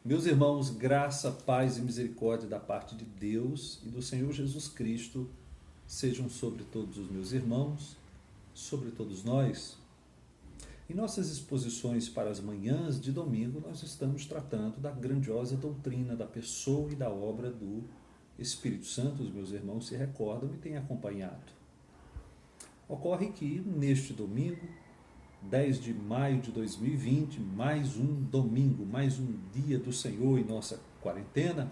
Meus irmãos, graça, paz e misericórdia da parte de Deus e do Senhor Jesus Cristo sejam sobre todos os meus irmãos, sobre todos nós. Em nossas exposições para as manhãs de domingo, nós estamos tratando da grandiosa doutrina da pessoa e da obra do Espírito Santo. Os meus irmãos se recordam e têm acompanhado. Ocorre que neste domingo, 10 de maio de 2020, mais um domingo, mais um dia do Senhor em nossa quarentena,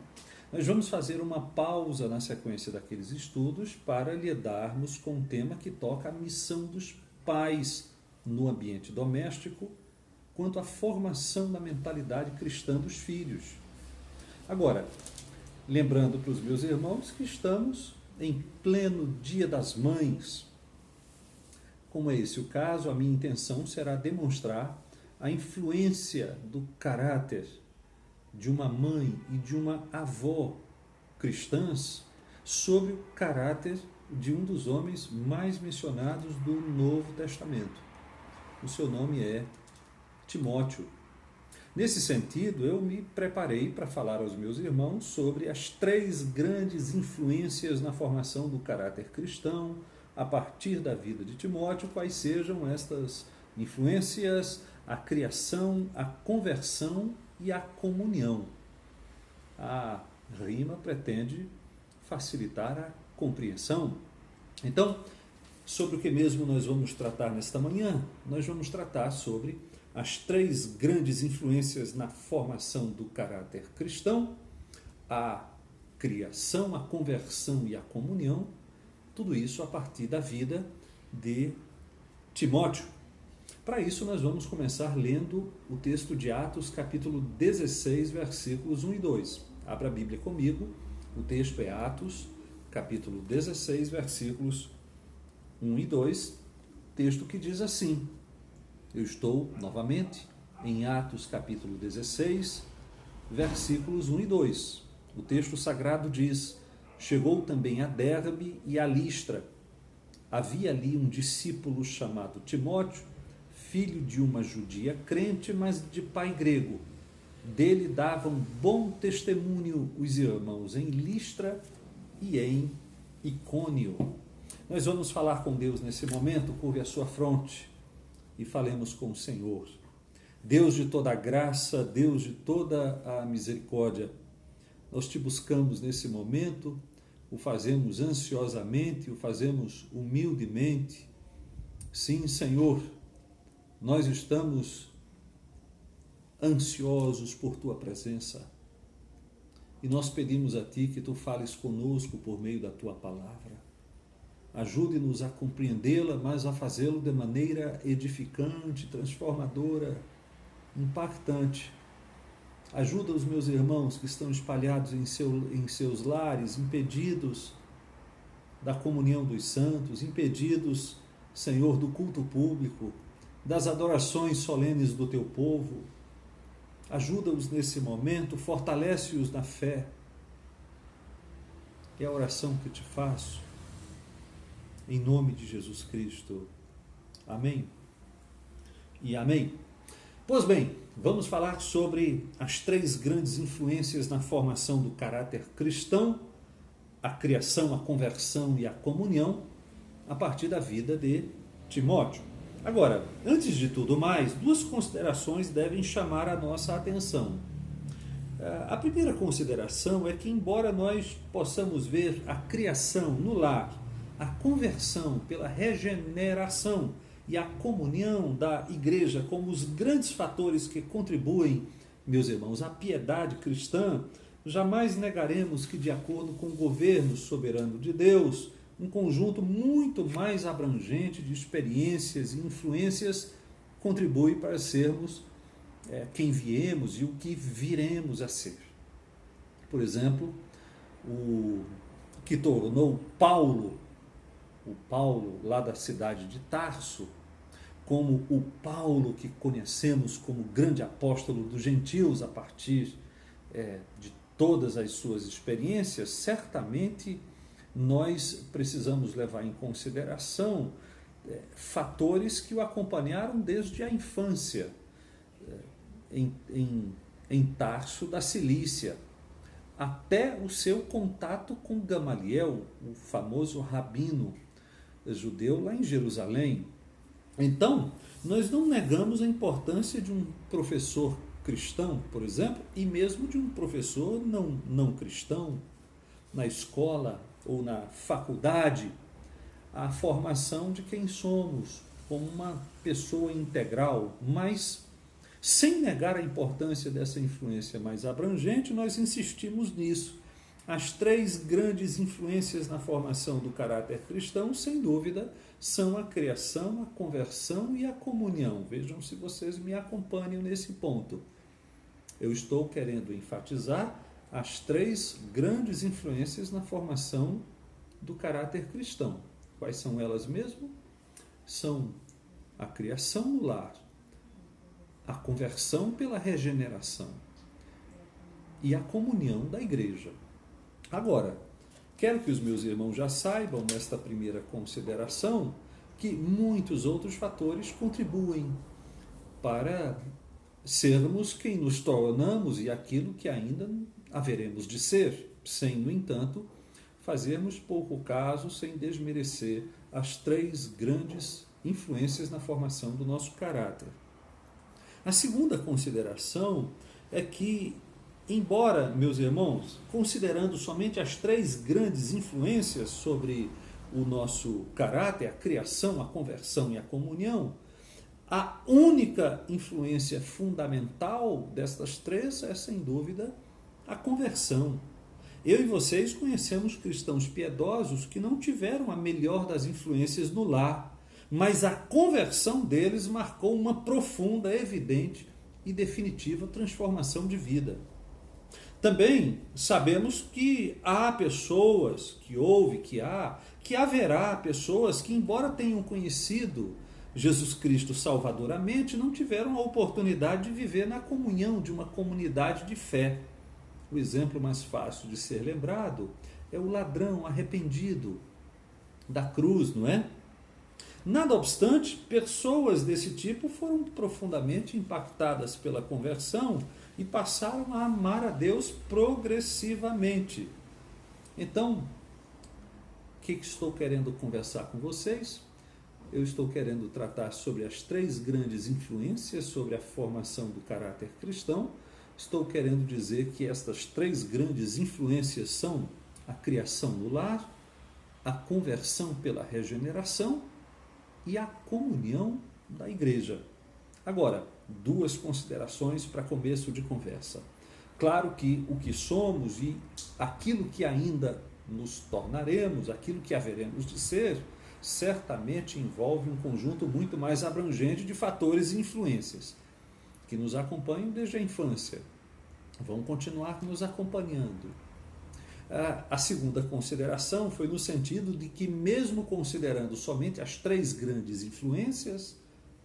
nós vamos fazer uma pausa na sequência daqueles estudos para lidarmos com um tema que toca a missão dos pais no ambiente doméstico quanto à formação da mentalidade cristã dos filhos. Agora, lembrando para os meus irmãos que estamos em pleno Dia das Mães. Como é esse o caso, a minha intenção será demonstrar a influência do caráter de uma mãe e de uma avó cristãs sobre o caráter de um dos homens mais mencionados do Novo Testamento. O seu nome é Timóteo. Nesse sentido, eu me preparei para falar aos meus irmãos sobre as 3 grandes influências na formação do caráter cristão, a partir da vida de Timóteo, quais sejam estas influências, a criação, a conversão e a comunhão. A rima pretende facilitar a compreensão. Então, sobre o que mesmo nós vamos tratar nesta manhã? Nós vamos tratar sobre as 3 grandes influências na formação do caráter cristão, a criação, a conversão e a comunhão. Tudo isso a partir da vida de Timóteo. Para isso, nós vamos começar lendo o texto de Atos, capítulo 16, versículos 1 e 2. Abra a Bíblia comigo. O texto é Atos, capítulo 16, versículos 1 e 2. Texto que diz assim. Eu estou, novamente, em Atos, capítulo 16, versículos 1 e 2. O texto sagrado diz: chegou também a Derbe e a Listra. Havia ali um discípulo chamado Timóteo, filho de uma judia crente, mas de pai grego. Dele davam bom testemunho os irmãos em Listra e em Icônio. Nós vamos falar com Deus nesse momento. Curve a sua fronte e falemos com o Senhor. Deus de toda a graça, Deus de toda a misericórdia, nós te buscamos nesse momento, o fazemos ansiosamente, o fazemos humildemente. Sim, Senhor, nós estamos ansiosos por Tua presença e nós pedimos a Ti que Tu fales conosco por meio da Tua palavra. Ajude-nos a compreendê-la, mas a fazê-lo de maneira edificante, transformadora, impactante. Ajuda os meus irmãos que estão espalhados em seus lares, impedidos da comunhão dos santos, impedidos, Senhor, do culto público, das adorações solenes do Teu povo. Ajuda-os nesse momento, fortalece-os na fé. É a oração que te faço, em nome de Jesus Cristo. Amém e amém. Pois bem, vamos falar sobre as 3 grandes influências na formação do caráter cristão, a criação, a conversão e a comunhão, a partir da vida de Timóteo. Agora, antes de tudo mais, 2 considerações devem chamar a nossa atenção. A primeira consideração é que, embora nós possamos ver a criação no lar, a conversão pela regeneração e a comunhão da igreja como os grandes fatores que contribuem, meus irmãos, à piedade cristã, jamais negaremos que, de acordo com o governo soberano de Deus, um conjunto muito mais abrangente de experiências e influências contribui para sermos quem viemos e o que viremos a ser. Por exemplo, o que tornou Paulo lá da cidade de Tarso, como o Paulo que conhecemos como grande apóstolo dos gentios a partir de todas as suas experiências, certamente nós precisamos levar em consideração fatores que o acompanharam desde a infância. Em em Tarso da Cilícia, até o seu contato com Gamaliel, o famoso rabino judeu lá em Jerusalém. Então, nós não negamos a importância de um professor cristão, por exemplo, e mesmo de um professor não cristão, na escola ou na faculdade, a formação de quem somos, como uma pessoa integral, mas sem negar a importância dessa influência mais abrangente, nós insistimos nisso. As 3 grandes influências na formação do caráter cristão, sem dúvida, são a criação, a conversão e a comunhão. Vejam se vocês me acompanham nesse ponto. Eu estou querendo enfatizar as 3 grandes influências na formação do caráter cristão. Quais são elas mesmo? São a criação no lar, a conversão pela regeneração e a comunhão da igreja. Agora, quero que os meus irmãos já saibam, nesta primeira consideração, que muitos outros fatores contribuem para sermos quem nos tornamos e aquilo que ainda haveremos de ser, sem, no entanto, fazermos pouco caso, sem desmerecer as 3 grandes influências na formação do nosso caráter. A segunda consideração é que, embora, meus irmãos, considerando somente as 3 grandes influências sobre o nosso caráter, a criação, a conversão e a comunhão, a única influência fundamental destas 3 é, sem dúvida, a conversão. Eu e vocês conhecemos cristãos piedosos que não tiveram a melhor das influências no lar, mas a conversão deles marcou uma profunda, evidente e definitiva transformação de vida. Também sabemos que há pessoas, que haverá pessoas que, embora tenham conhecido Jesus Cristo salvadoramente, não tiveram a oportunidade de viver na comunhão de uma comunidade de fé. O exemplo mais fácil de ser lembrado é o ladrão arrependido da cruz, não é? Nada obstante, pessoas desse tipo foram profundamente impactadas pela conversão e passaram a amar a Deus progressivamente. Então, o que estou querendo conversar com vocês? Eu estou querendo tratar sobre as 3 grandes influências sobre a formação do caráter cristão. Estou querendo dizer que estas 3 grandes influências são a criação no lar, a conversão pela regeneração e a comunhão da igreja. Agora, 2 considerações para começo de conversa. Claro que o que somos e aquilo que ainda nos tornaremos, aquilo que haveremos de ser, certamente envolve um conjunto muito mais abrangente de fatores e influências que nos acompanham desde a infância, vão continuar nos acompanhando. A segunda consideração foi no sentido de que, mesmo considerando somente as 3 grandes influências,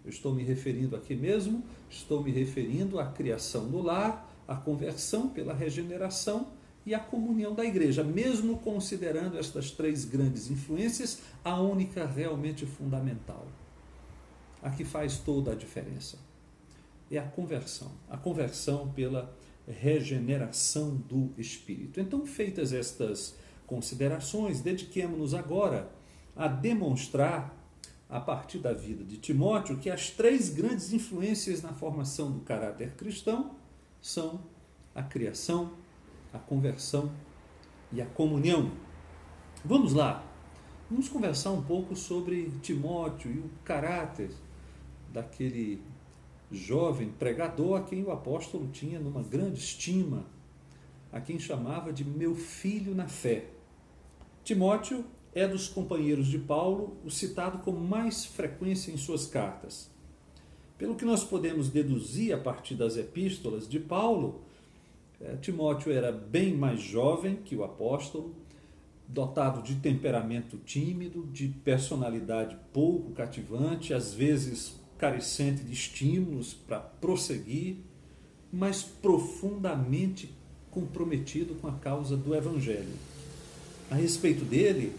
eu estou me referindo aqui mesmo, estou me referindo à criação no lar, à conversão pela regeneração e à comunhão da igreja. Mesmo considerando estas 3 grandes influências, a única realmente fundamental, a que faz toda a diferença, é a conversão pela regeneração do espírito. Então, feitas estas considerações, dediquemo-nos agora a demonstrar, a partir da vida de Timóteo, que as 3 grandes influências na formação do caráter cristão são a criação, a conversão e a comunhão. Vamos lá, vamos conversar um pouco sobre Timóteo e o caráter daquele jovem pregador a quem o apóstolo tinha numa grande estima, a quem chamava de meu filho na fé. Timóteo é dos companheiros de Paulo o citado com mais frequência em suas cartas. Pelo que nós podemos deduzir a partir das epístolas de Paulo, Timóteo era bem mais jovem que o apóstolo, dotado de temperamento tímido, de personalidade pouco cativante, às vezes carecente de estímulos para prosseguir, mas profundamente comprometido com a causa do Evangelho. A respeito dele,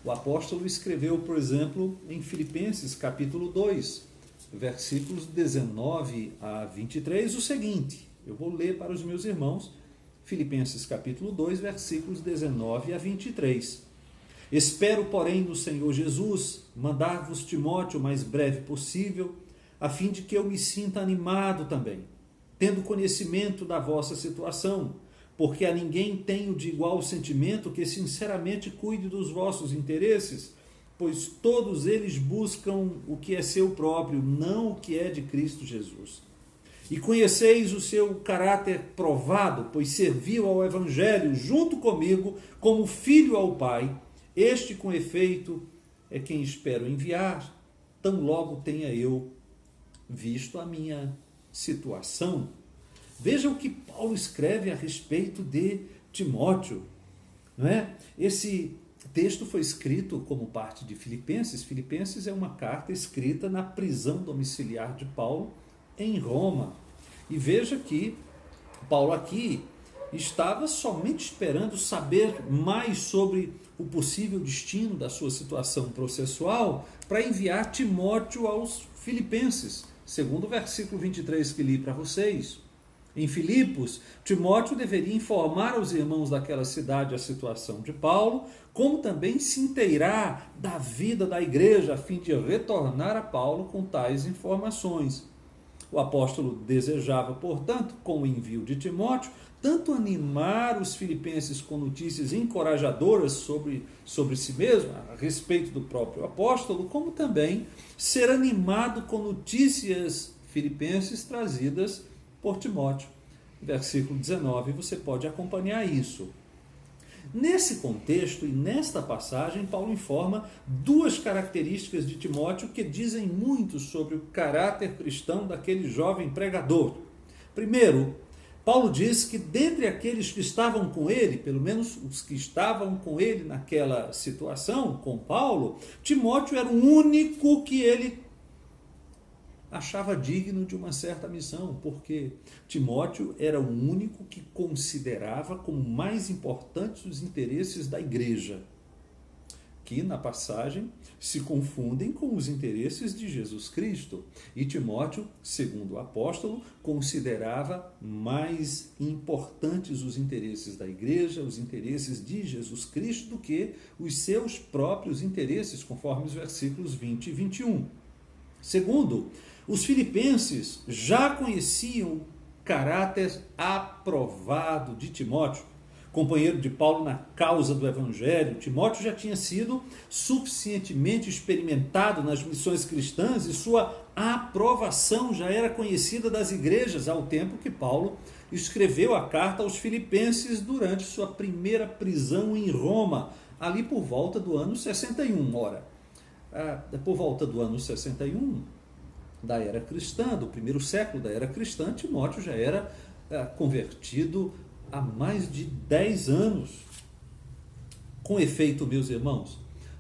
o apóstolo escreveu, por exemplo, em Filipenses capítulo 2, versículos 19 a 23, o seguinte: Eu vou ler para os meus irmãos Filipenses capítulo 2, versículos 19 a 23. Espero, porém, no Senhor Jesus, mandar-vos Timóteo o mais breve possível, a fim de que eu me sinta animado também, tendo conhecimento da vossa situação, porque a ninguém tenho de igual sentimento que sinceramente cuide dos vossos interesses, pois todos eles buscam o que é seu próprio, não o que é de Cristo Jesus. E conheceis o seu caráter provado, pois serviu ao Evangelho junto comigo como filho ao Pai. Este, com efeito, é quem espero enviar, tão logo tenha eu visto a minha situação. Veja o que Paulo escreve a respeito de Timóteo, não é? Esse texto foi escrito como parte de Filipenses. Filipenses é uma carta escrita na prisão domiciliar de Paulo em Roma. E veja que Paulo aqui estava somente esperando saber mais sobre o possível destino da sua situação processual para enviar Timóteo aos filipenses, segundo o versículo 23 que li para vocês. Em Filipos, Timóteo deveria informar aos irmãos daquela cidade a situação de Paulo, como também se inteirar da vida da igreja, a fim de retornar a Paulo com tais informações. O apóstolo desejava, portanto, com o envio de Timóteo, tanto animar os filipenses com notícias encorajadoras sobre si mesmo, a respeito do próprio apóstolo, como também ser animado com notícias filipenses trazidas por Timóteo. Versículo 19, você pode acompanhar isso. Nesse contexto e nesta passagem, Paulo informa duas características de Timóteo que dizem muito sobre o caráter cristão daquele jovem pregador. Primeiro, Paulo diz que dentre aqueles que estavam com ele, pelo menos os que estavam com ele naquela situação, com Paulo, Timóteo era o único que ele achava digno de uma certa missão, porque Timóteo era o único que considerava como mais importantes os interesses da igreja, que na passagem se confundem com os interesses de Jesus Cristo. E Timóteo, segundo o apóstolo, considerava mais importantes os interesses da igreja, os interesses de Jesus Cristo, do que os seus próprios interesses, conforme os versículos 20 e 21. Segundo, os filipenses já conheciam o caráter aprovado de Timóteo, companheiro de Paulo na causa do Evangelho. Timóteo já tinha sido suficientemente experimentado nas missões cristãs e sua aprovação já era conhecida das igrejas ao tempo que Paulo escreveu a carta aos filipenses durante sua primeira prisão em Roma, ali por volta do ano 61. Ora, por volta do ano 61 da era cristã, do primeiro século da era cristã, Timóteo já era convertido há mais de 10 anos. Com efeito, meus irmãos,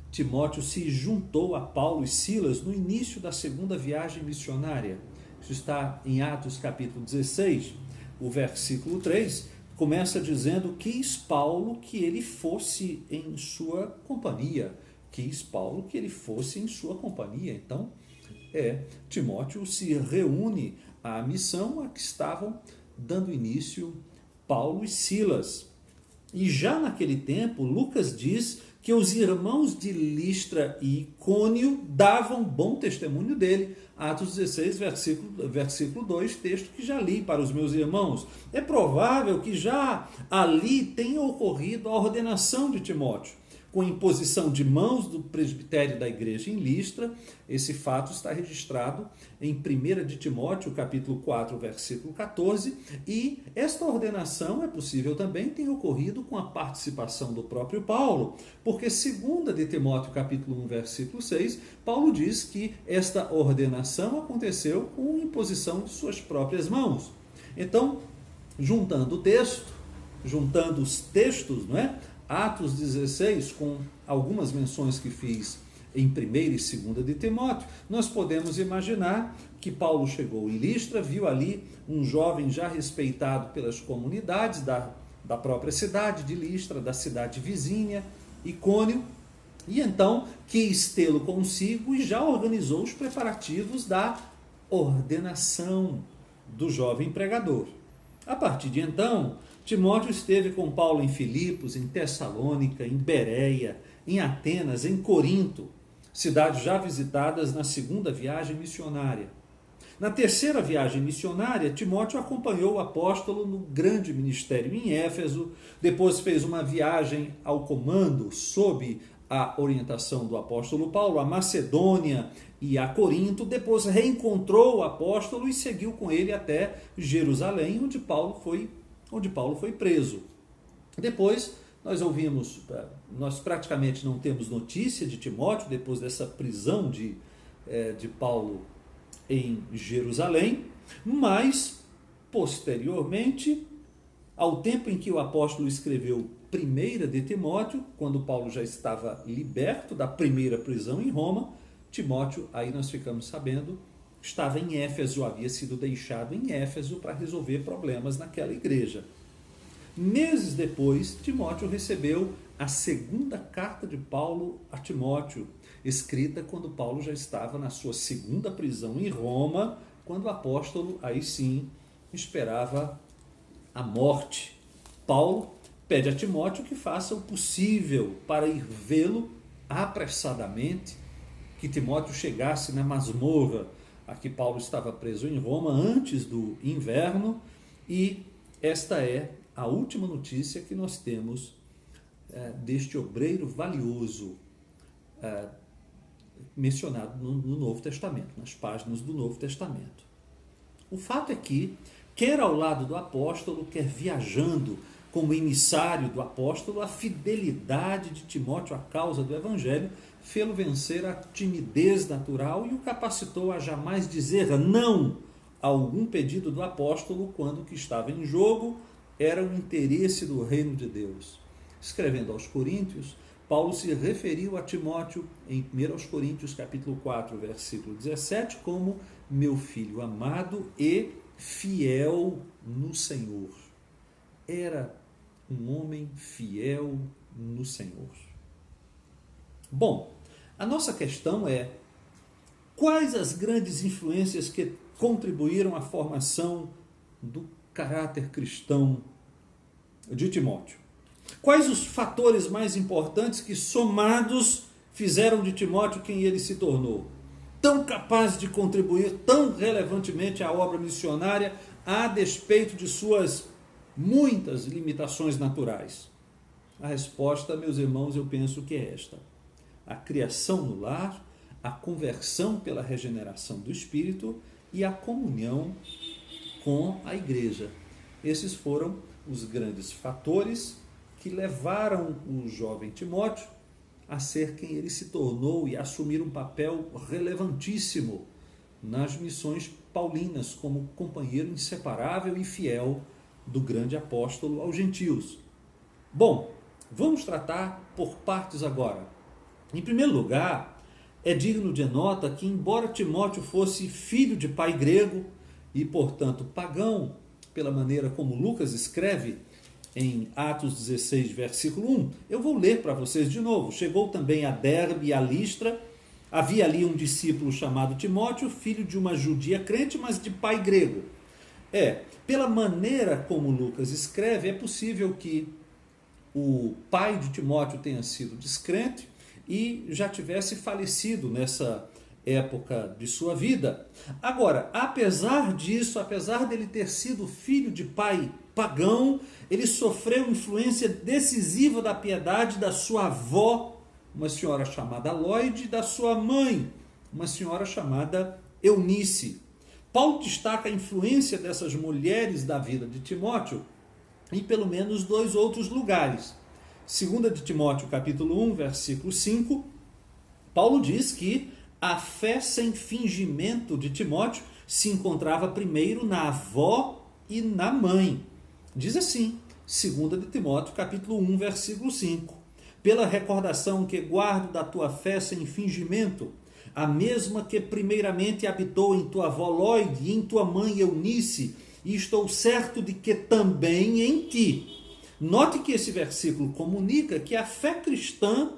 Timóteo se juntou a Paulo e Silas no início da segunda viagem missionária. Isso está em Atos capítulo 16, o versículo 3, começa dizendo: quis Paulo que ele fosse em sua companhia. Quis Paulo que ele fosse em sua companhia. Então, Timóteo se reúne à missão a que estavam dando início Paulo e Silas. E já naquele tempo, Lucas diz que os irmãos de Listra e Icônio davam bom testemunho dele. Atos 16, versículo 2, texto que já li para os meus irmãos. É provável que já ali tenha ocorrido a ordenação de Timóteo, com imposição de mãos do presbitério da igreja em Listra. Esse fato está registrado em 1 de Timóteo, capítulo 4, versículo 14, e esta ordenação é possível também ter ocorrido com a participação do próprio Paulo, porque 2 de Timóteo, capítulo 1, versículo 6, Paulo diz que esta ordenação aconteceu com imposição de suas próprias mãos. Então, juntando os textos, não é? Atos 16, com algumas menções que fiz em 1 e 2 de Timóteo, nós podemos imaginar que Paulo chegou em Listra, viu ali um jovem já respeitado pelas comunidades da própria cidade de Listra, da cidade vizinha, Icônio, e então quis tê-lo consigo e já organizou os preparativos da ordenação do jovem pregador. A partir de então, Timóteo esteve com Paulo em Filipos, em Tessalônica, em Bereia, em Atenas, em Corinto, cidades já visitadas na segunda viagem missionária. Na terceira viagem missionária, Timóteo acompanhou o apóstolo no grande ministério em Éfeso, depois fez uma viagem ao comando sob a orientação do apóstolo Paulo, a Macedônia e a Corinto, depois reencontrou o apóstolo e seguiu com ele até Jerusalém, onde Paulo foi preso. Depois nós praticamente não temos notícia de Timóteo, depois dessa prisão de Paulo em Jerusalém, mas posteriormente, ao tempo em que o apóstolo escreveu 1 de Timóteo, quando Paulo já estava liberto da primeira prisão em Roma, Timóteo, aí nós ficamos sabendo, estava em Éfeso, havia sido deixado em Éfeso para resolver problemas naquela igreja. Meses depois, Timóteo recebeu a segunda carta de Paulo a Timóteo, escrita quando Paulo já estava na sua segunda prisão em Roma, quando o apóstolo, aí sim, esperava a morte. Paulo pede a Timóteo que faça o possível para ir vê-lo apressadamente, que Timóteo chegasse na masmorra a que Paulo estava preso em Roma antes do inverno, e esta é a última notícia que nós temos deste obreiro valioso mencionado no Novo Testamento, nas páginas do Novo Testamento. O fato é que, quer ao lado do apóstolo, quer viajando como emissário do apóstolo, a fidelidade de Timóteo à causa do evangelho fê-lo vencer a timidez natural e o capacitou a jamais dizer não a algum pedido do apóstolo quando o que estava em jogo era o interesse do reino de Deus. Escrevendo aos Coríntios, Paulo se referiu a Timóteo em 1 Coríntios capítulo 4, versículo 17, como meu filho amado e fiel no Senhor. Era um homem fiel no Senhor. Bom, a nossa questão é: quais as grandes influências que contribuíram à formação do caráter cristão de Timóteo? Quais os fatores mais importantes que, somados, fizeram de Timóteo quem ele se tornou? Tão capaz de contribuir tão relevantemente à obra missionária, a despeito de suas muitas limitações naturais? A resposta, meus irmãos, eu penso que é esta: a criação no lar, a conversão pela regeneração do Espírito e a comunhão com a igreja. Esses foram os grandes fatores que levaram o jovem Timóteo a ser quem ele se tornou e a assumir um papel relevantíssimo nas missões paulinas, como companheiro inseparável e fiel do grande apóstolo aos gentios. Bom, vamos tratar por partes agora. Em primeiro lugar, é digno de nota que, embora Timóteo fosse filho de pai grego e, portanto, pagão, pela maneira como Lucas escreve em Atos 16, versículo 1, eu vou ler para vocês de novo. Chegou também a Derbe e a Listra. Havia ali um discípulo chamado Timóteo, filho de uma judia crente, mas de pai grego. Pela maneira como Lucas escreve, é possível que o pai de Timóteo tenha sido descrente e já tivesse falecido nessa época de sua vida. Agora, apesar disso, apesar dele ter sido filho de pai pagão, ele sofreu influência decisiva da piedade da sua avó, uma senhora chamada Lloyd, e da sua mãe, uma senhora chamada Eunice. Paulo destaca a influência dessas mulheres da vida de Timóteo em pelo menos 2 outros lugares. 2 de Timóteo, capítulo 1, versículo 5, Paulo diz que a fé sem fingimento de Timóteo se encontrava primeiro na avó e na mãe. Diz assim, 2 de Timóteo, capítulo 1, versículo 5. Pela recordação que guardo da tua fé sem fingimento, a mesma que primeiramente habitou em tua avó Lloyd e em tua mãe Eunice, e estou certo de que também em ti. Note que esse versículo comunica que a fé cristã,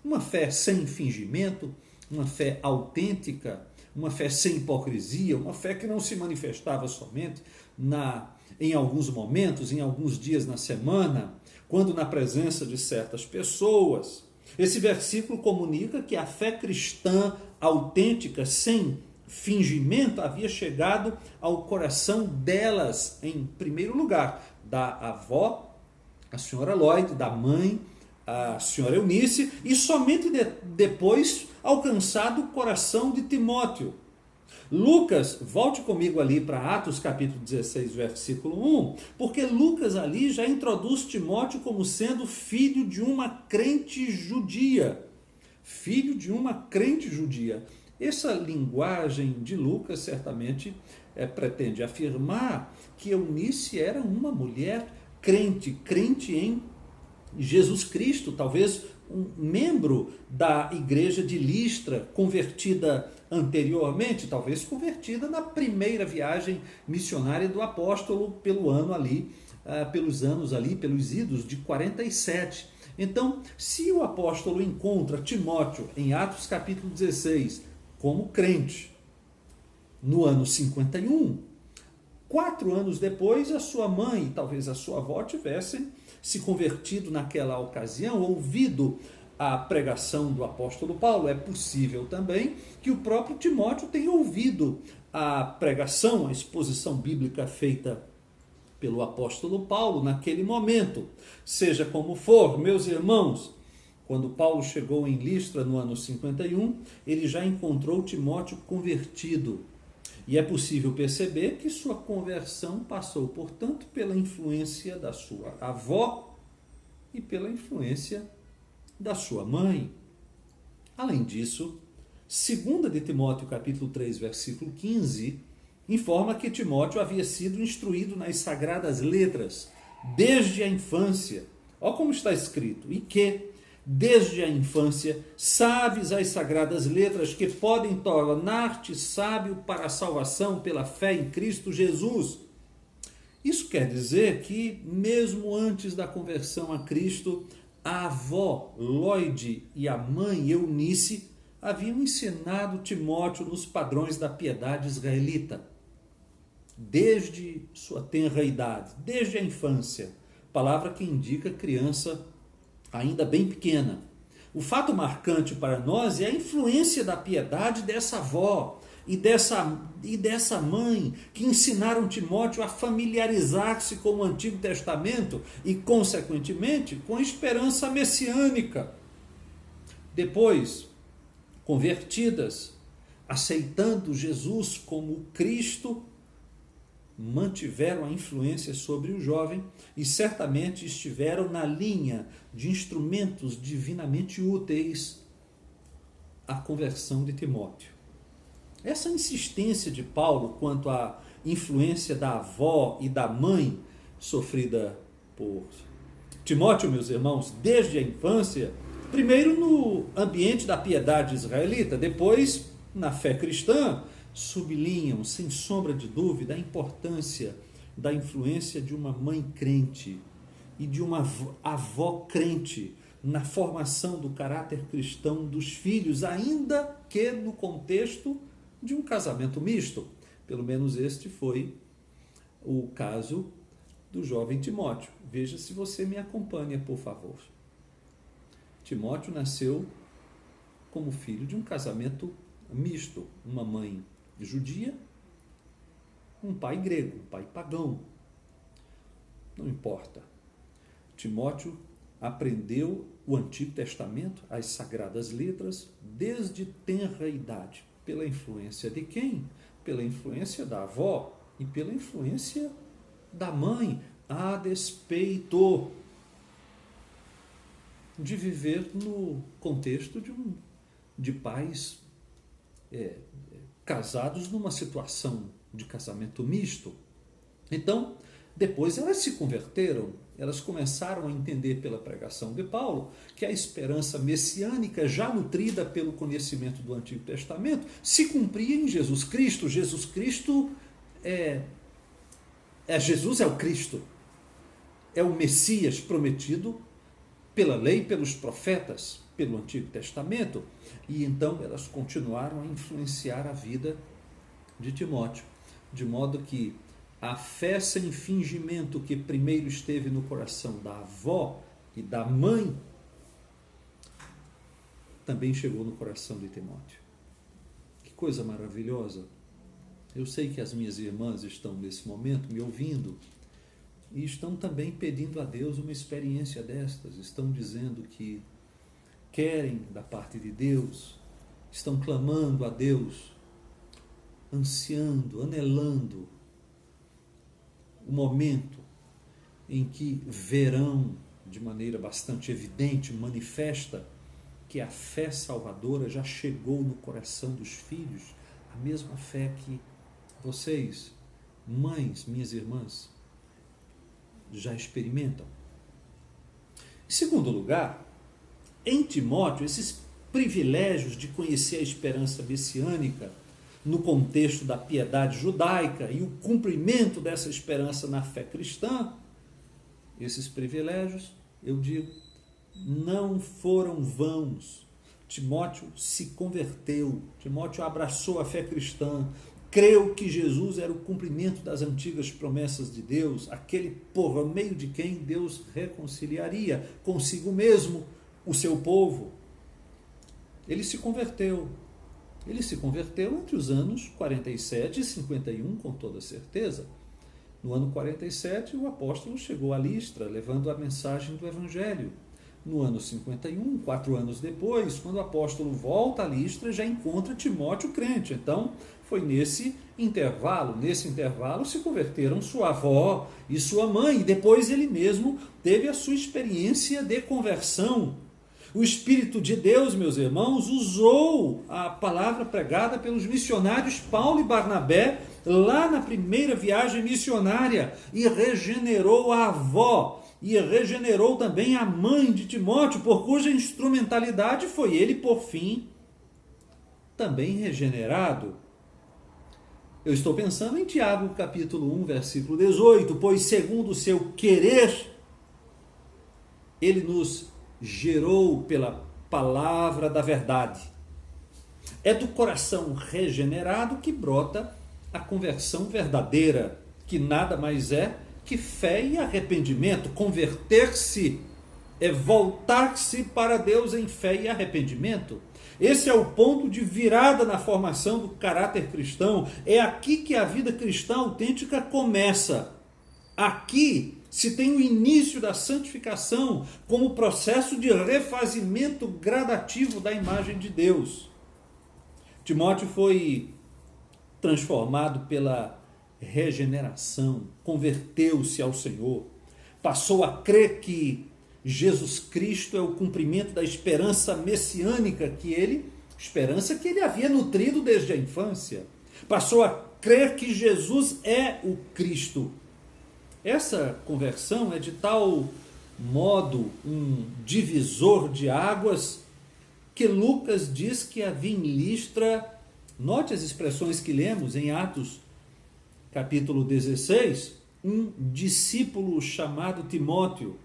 uma fé sem fingimento, uma fé autêntica, uma fé sem hipocrisia, uma fé que não se manifestava somente na em alguns momentos, em alguns dias na semana, quando na presença de certas pessoas. Esse versículo comunica que a fé cristã autêntica, sem fingimento, havia chegado ao coração delas, em primeiro lugar, da avó, a senhora Lloyd, da mãe, a senhora Eunice, e somente depois alcançado o coração de Timóteo. Lucas, volte comigo ali para Atos capítulo 16, versículo 1, porque Lucas ali já introduz Timóteo como sendo filho de uma crente judia. Filho de uma crente judia. Essa linguagem de Lucas certamente pretende afirmar que Eunice era uma mulher crente em Jesus Cristo, talvez um membro da igreja de Listra, convertida anteriormente, talvez convertida na primeira viagem missionária do apóstolo pelos idos de 47. Então, se o apóstolo encontra Timóteo em Atos capítulo 16 como crente no ano 51, 4 anos depois a sua mãe e talvez a sua avó tivessem se convertido naquela ocasião, ouvido a pregação do apóstolo Paulo. É possível também que o próprio Timóteo tenha ouvido a pregação, a exposição bíblica feita pelo apóstolo Paulo naquele momento. Seja como for, meus irmãos, quando Paulo chegou em Listra no ano 51, ele já encontrou Timóteo convertido. E é possível perceber que sua conversão passou, portanto, pela influência da sua avó e pela influência da sua mãe. Além disso, 2 de Timóteo, capítulo 3, versículo 15, informa que Timóteo havia sido instruído nas sagradas letras desde a infância. Olha como está escrito. E que, desde a infância, sabes as sagradas letras que podem tornar-te sábio para a salvação pela fé em Cristo Jesus. Isso quer dizer que, mesmo antes da conversão a Cristo, a avó Lloyd e a mãe Eunice haviam ensinado Timóteo nos padrões da piedade israelita. Desde sua tenra idade, desde a infância, palavra que indica criança ainda bem pequena. O fato marcante para nós é a influência da piedade dessa avó e dessa mãe, que ensinaram Timóteo a familiarizar-se com o Antigo Testamento e, consequentemente, com a esperança messiânica. Depois, convertidas, aceitando Jesus como Cristo, mantiveram a influência sobre o jovem e certamente estiveram na linha de instrumentos divinamente úteis à conversão de Timóteo. Essa insistência de Paulo quanto à influência da avó e da mãe sofrida por Timóteo, meus irmãos, desde a infância, primeiro no ambiente da piedade israelita, depois na fé cristã, sublinham, sem sombra de dúvida, a importância da influência de uma mãe crente e de uma avó crente na formação do caráter cristão dos filhos, ainda que no contexto de um casamento misto. Pelo menos este foi o caso do jovem Timóteo. Veja se você me acompanha, por favor. Timóteo nasceu como filho de um casamento misto, uma mãe judia, um pai grego, um pai pagão. Não importa. Timóteo aprendeu o Antigo Testamento, as Sagradas Letras, desde tenra idade. Pela influência de quem? Pela influência da avó e pela influência da mãe, a despeito de viver no contexto de pais casados numa situação de casamento misto. Então, depois elas se converteram, elas começaram a entender pela pregação de Paulo que a esperança messiânica, já nutrida pelo conhecimento do Antigo Testamento, se cumpria em Jesus Cristo. Jesus Cristo Jesus é o Cristo, é o Messias prometido pela lei, pelos profetas, pelo Antigo Testamento. E então elas continuaram a influenciar a vida de Timóteo, de modo que a fé sem fingimento que primeiro esteve no coração da avó e da mãe, também chegou no coração de Timóteo. Que coisa maravilhosa! Eu sei que as minhas irmãs estão nesse momento me ouvindo e estão também pedindo a Deus uma experiência destas, estão dizendo que querem da parte de Deus, estão clamando a Deus, ansiando, anelando o momento em que verão de maneira bastante evidente, manifesta, que a fé salvadora já chegou no coração dos filhos, a mesma fé que vocês, mães, minhas irmãs, já experimentam. Em segundo lugar, em Timóteo, esses privilégios de conhecer a esperança messiânica no contexto da piedade judaica e o cumprimento dessa esperança na fé cristã, esses privilégios, eu digo, não foram vãos. Timóteo se converteu, Timóteo abraçou a fé cristã, creu que Jesus era o cumprimento das antigas promessas de Deus, aquele por meio de quem Deus reconciliaria consigo mesmo o seu povo. Ele se converteu entre os anos 47 e 51, com toda certeza. No ano 47, o apóstolo chegou a Listra, levando a mensagem do Evangelho. No ano 51, 4 anos depois, quando o apóstolo volta a Listra, já encontra Timóteo crente. Então, foi nesse intervalo se converteram sua avó e sua mãe. E depois ele mesmo teve a sua experiência de conversão. O Espírito de Deus, meus irmãos, usou a palavra pregada pelos missionários Paulo e Barnabé lá na primeira viagem missionária e regenerou a avó e regenerou também a mãe de Timóteo, por cuja instrumentalidade foi ele, por fim, também regenerado. Eu estou pensando em Tiago capítulo 1, versículo 18, pois segundo o seu querer, ele nos gerou pela palavra da verdade. É do coração regenerado que brota a conversão verdadeira, que nada mais é que fé e arrependimento. Converter-se é voltar-se para Deus em fé e arrependimento. Esse é o ponto de virada na formação do caráter cristão. É aqui que a vida cristã autêntica começa. Aqui se tem o início da santificação como processo de refazimento gradativo da imagem de Deus. Timóteo foi transformado pela regeneração, converteu-se ao Senhor, passou a crer que Jesus Cristo é o cumprimento da esperança messiânica esperança que ele havia nutrido desde a infância. Passou a crer que Jesus é o Cristo. Essa conversão é de tal modo um divisor de águas que Lucas diz que havia em Listra, note as expressões que lemos em Atos capítulo 16, um discípulo chamado Timóteo.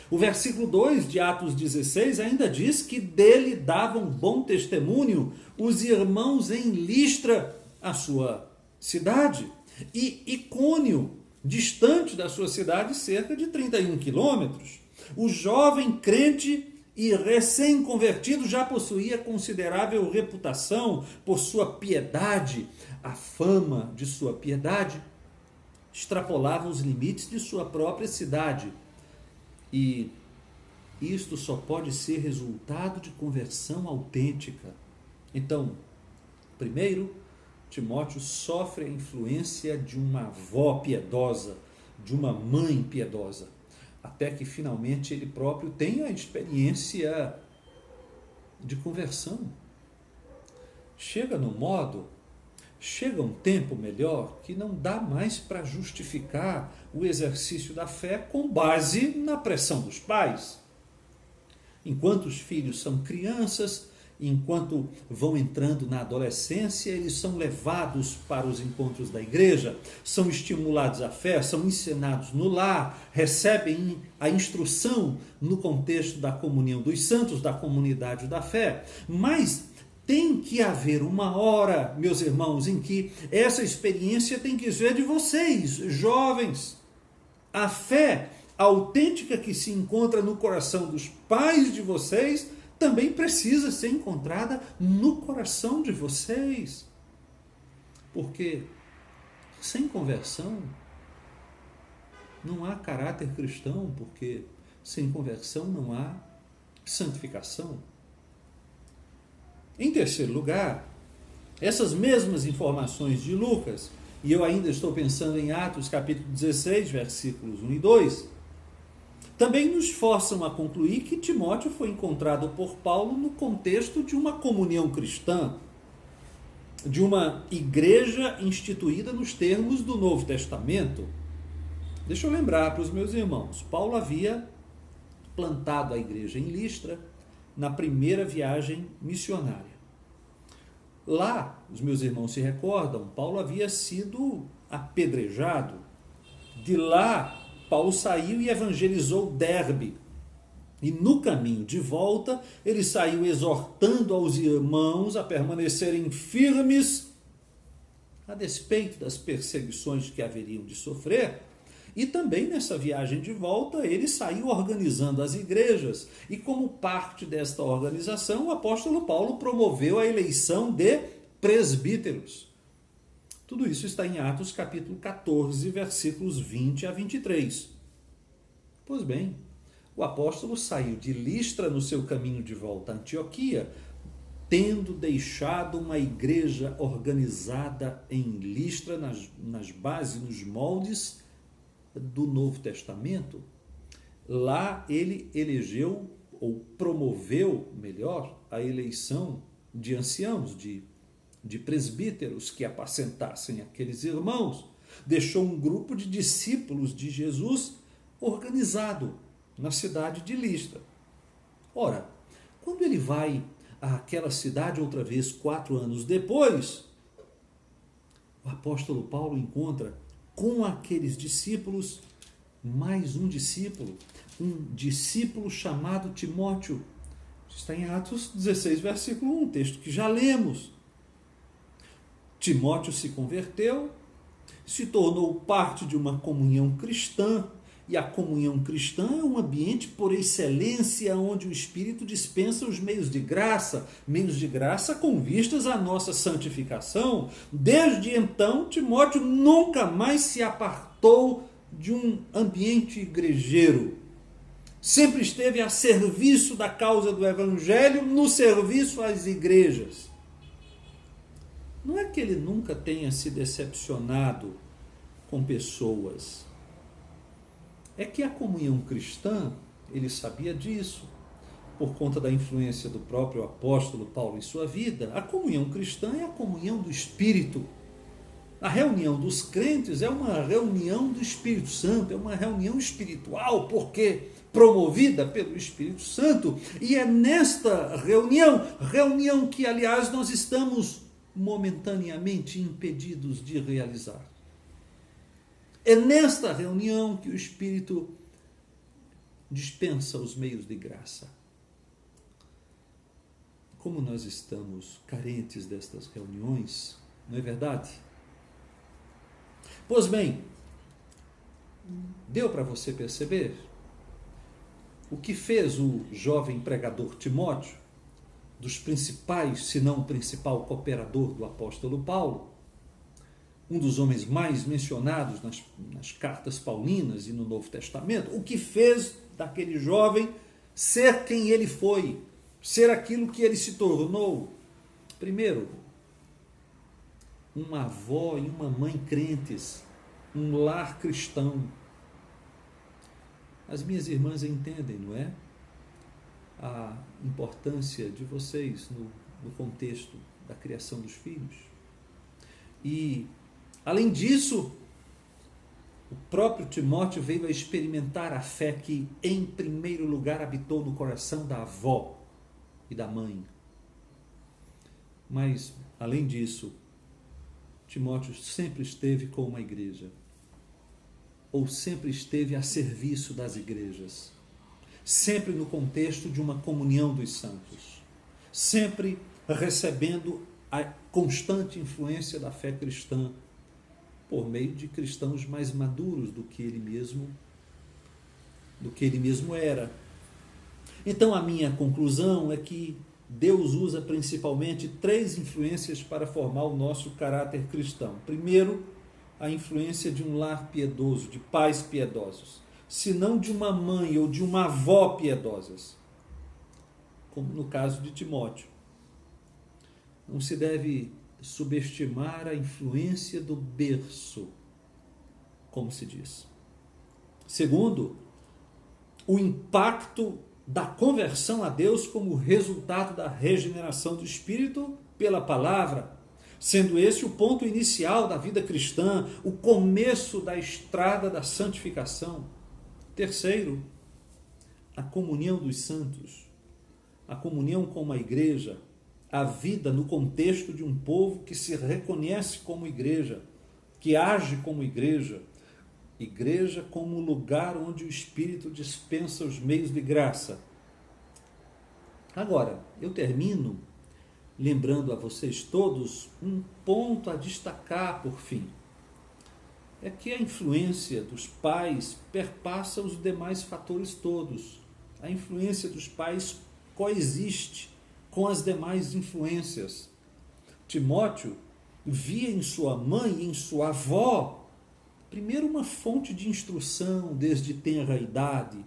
O versículo 2 de Atos 16 ainda diz que dele davam bom testemunho os irmãos em Listra, a sua cidade, e Icônio, distante da sua cidade, cerca de 31 quilômetros. O jovem crente e recém-convertido já possuía considerável reputação por sua piedade. A fama de sua piedade extrapolava os limites de sua própria cidade. E isto só pode ser resultado de conversão autêntica. Então, primeiro, Timóteo sofre a influência de uma avó piedosa, de uma mãe piedosa, até que finalmente ele próprio tenha a experiência de conversão. Chega um tempo melhor que não dá mais para justificar o exercício da fé com base na pressão dos pais. Enquanto os filhos são crianças, enquanto vão entrando na adolescência, eles são levados para os encontros da igreja, são estimulados à fé, são ensinados no lar, recebem a instrução no contexto da comunhão dos santos, da comunidade da fé. Mas tem que haver uma hora, meus irmãos, em que essa experiência tem que ser de vocês, jovens. A fé autêntica que se encontra no coração dos pais de vocês também precisa ser encontrada no coração de vocês. Porque sem conversão não há caráter cristão, porque sem conversão não há santificação. Em terceiro lugar, essas mesmas informações de Lucas, e eu ainda estou pensando em Atos capítulo 16, versículos 1 e 2, também nos forçam a concluir que Timóteo foi encontrado por Paulo no contexto de uma comunhão cristã, de uma igreja instituída nos termos do Novo Testamento. Deixa eu lembrar para os meus irmãos, Paulo havia plantado a igreja em Listra na primeira viagem missionária. Lá, os meus irmãos se recordam, Paulo havia sido apedrejado. De lá, Paulo saiu e evangelizou Derbe. E no caminho de volta, ele saiu exortando aos irmãos a permanecerem firmes a despeito das perseguições que haveriam de sofrer. E também nessa viagem de volta, ele saiu organizando as igrejas. E como parte desta organização, o apóstolo Paulo promoveu a eleição de presbíteros. Tudo isso está em Atos capítulo 14, versículos 20 a 23. Pois bem, o apóstolo saiu de Listra no seu caminho de volta a Antioquia, tendo deixado uma igreja organizada em Listra, nas bases, nos moldes do Novo Testamento. Lá ele elegeu, ou promoveu, melhor, a eleição de anciãos, de presbíteros que apacentassem aqueles irmãos. Deixou um grupo de discípulos de Jesus organizado na cidade de Listra. Ora, quando ele vai àquela cidade outra vez, 4 anos depois, o apóstolo Paulo encontra com aqueles discípulos mais um discípulo chamado Timóteo. Está em Atos 16, versículo 1, texto que já lemos. Timóteo se converteu, se tornou parte de uma comunhão cristã, e a comunhão cristã é um ambiente por excelência onde o Espírito dispensa os meios de graça com vistas à nossa santificação. Desde então, Timóteo nunca mais se apartou de um ambiente igrejeiro. Sempre esteve a serviço da causa do Evangelho, no serviço às igrejas. Não é que ele nunca tenha se decepcionado com pessoas. É que a comunhão cristã, ele sabia disso, por conta da influência do próprio apóstolo Paulo em sua vida. A comunhão cristã é a comunhão do Espírito. A reunião dos crentes é uma reunião do Espírito Santo, é uma reunião espiritual, porque promovida pelo Espírito Santo. E é nesta reunião que, aliás, nós estamos momentaneamente impedidos de realizar. É nesta reunião que o Espírito dispensa os meios de graça. Como nós estamos carentes destas reuniões, não é verdade? Pois bem, deu para você perceber o que fez o jovem pregador Timóteo, dos principais, se não o principal cooperador do apóstolo Paulo, um dos homens mais mencionados nas cartas paulinas e no Novo Testamento, o que fez daquele jovem ser quem ele foi, ser aquilo que ele se tornou. Primeiro, uma avó e uma mãe crentes, um lar cristão. As minhas irmãs entendem, não é? A importância de vocês no contexto da criação dos filhos. E, além disso, o próprio Timóteo veio a experimentar a fé que, em primeiro lugar, habitou no coração da avó e da mãe. Mas, além disso, Timóteo sempre esteve com uma igreja, ou sempre esteve a serviço das igrejas, sempre no contexto de uma comunhão dos santos, sempre recebendo a constante influência da fé cristã por meio de cristãos mais maduros do que ele mesmo era. Então a minha conclusão é que Deus usa principalmente 3 influências para formar o nosso caráter cristão. Primeiro, a influência de um lar piedoso, de pais piedosos, se não de uma mãe ou de uma avó piedosas, como no caso de Timóteo. Não se deve subestimar a influência do berço, como se diz. Segundo, o impacto da conversão a Deus como resultado da regeneração do Espírito pela palavra, sendo esse o ponto inicial da vida cristã, o começo da estrada da santificação. Terceiro, a comunhão dos santos, a comunhão com uma igreja, a vida no contexto de um povo que se reconhece como igreja, que age como igreja, igreja como lugar onde o Espírito dispensa os meios de graça. Agora, eu termino lembrando a vocês todos um ponto a destacar por fim. É que a influência dos pais perpassa os demais fatores todos. A influência dos pais coexiste com as demais influências. Timóteo via em sua mãe e em sua avó, primeiro, uma fonte de instrução desde tenra idade.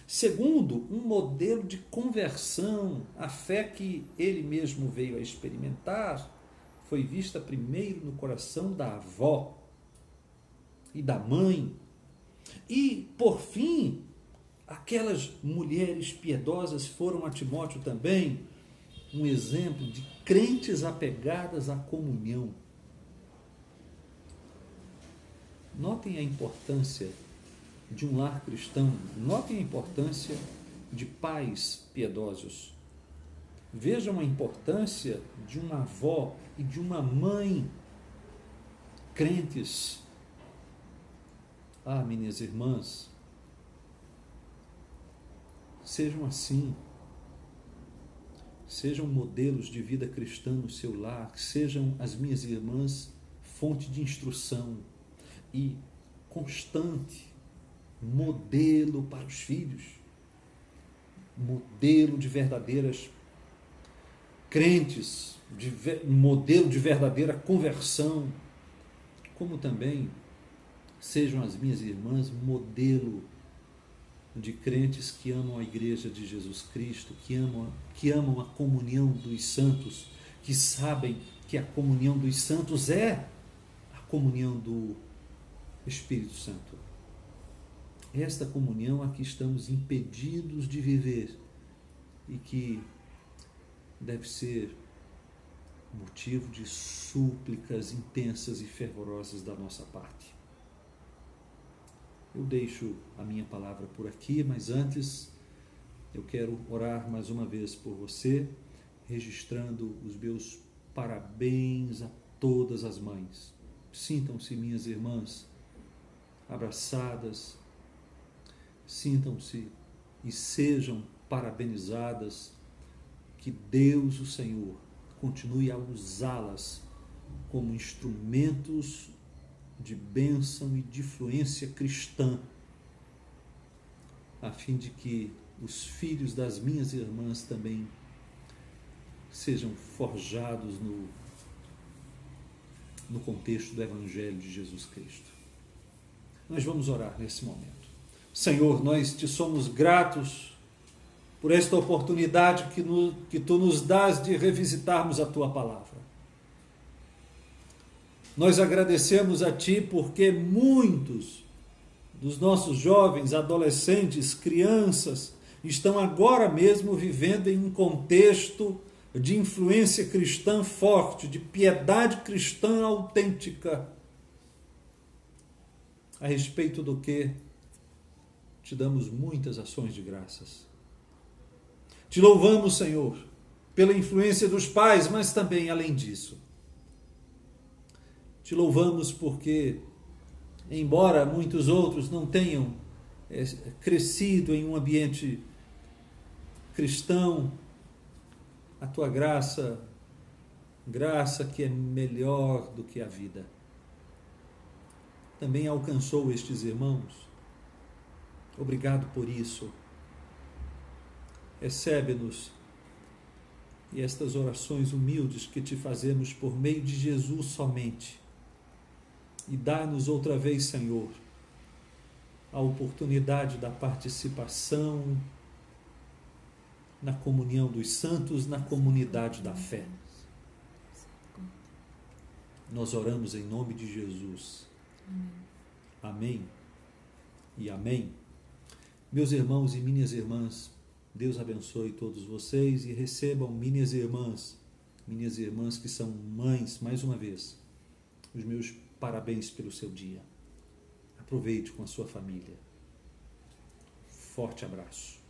Segundo, um modelo de conversão. A fé que ele mesmo veio a experimentar foi vista primeiro no coração da avó e da mãe. E, por fim, aquelas mulheres piedosas foram a Timóteo também um exemplo de crentes apegadas à comunhão. Notem a importância de um lar cristão, notem a importância de pais piedosos. Vejam a importância de uma avó e de uma mãe crentes. Ah, minhas irmãs, sejam assim. Sejam modelos de vida cristã no seu lar, sejam as minhas irmãs fonte de instrução e constante modelo para os filhos, modelo de verdadeiras crentes, modelo de verdadeira conversão, como também sejam as minhas irmãs modelo de crentes que amam a Igreja de Jesus Cristo, que amam a comunhão dos santos, que sabem que a comunhão dos santos é a comunhão do Espírito Santo. Esta comunhão a que estamos impedidos de viver e que deve ser motivo de súplicas intensas e fervorosas da nossa parte. Eu deixo a minha palavra por aqui, mas antes eu quero orar mais uma vez por você, registrando os meus parabéns a todas as mães. Sintam-se, minhas irmãs, abraçadas, sintam-se e sejam parabenizadas, que Deus, o Senhor, continue a usá-las como instrumentos de bênção e de influência cristã, a fim de que os filhos das minhas irmãs também sejam forjados no contexto do Evangelho de Jesus Cristo. Nós vamos orar nesse momento. Senhor, nós te somos gratos por esta oportunidade que tu nos dás de revisitarmos a tua palavra. Nós agradecemos a Ti porque muitos dos nossos jovens, adolescentes, crianças, estão agora mesmo vivendo em um contexto de influência cristã forte, de piedade cristã autêntica, a respeito do que te damos muitas ações de graças. Te louvamos, Senhor, pela influência dos pais, mas também além disso. Te louvamos porque, embora muitos outros não tenham crescido em um ambiente cristão, a tua graça, graça que é melhor do que a vida, também alcançou estes irmãos. Obrigado por isso. Recebe-nos e estas orações humildes que te fazemos por meio de Jesus somente. E dá-nos outra vez, Senhor, a oportunidade da participação na comunhão dos santos, na comunidade da fé. Nós oramos em nome de Jesus. Amém e amém. Meus irmãos e minhas irmãs, Deus abençoe todos vocês e recebam minhas irmãs que são mães, mais uma vez, os meus parabéns pelo seu dia. Aproveite com a sua família. Forte abraço.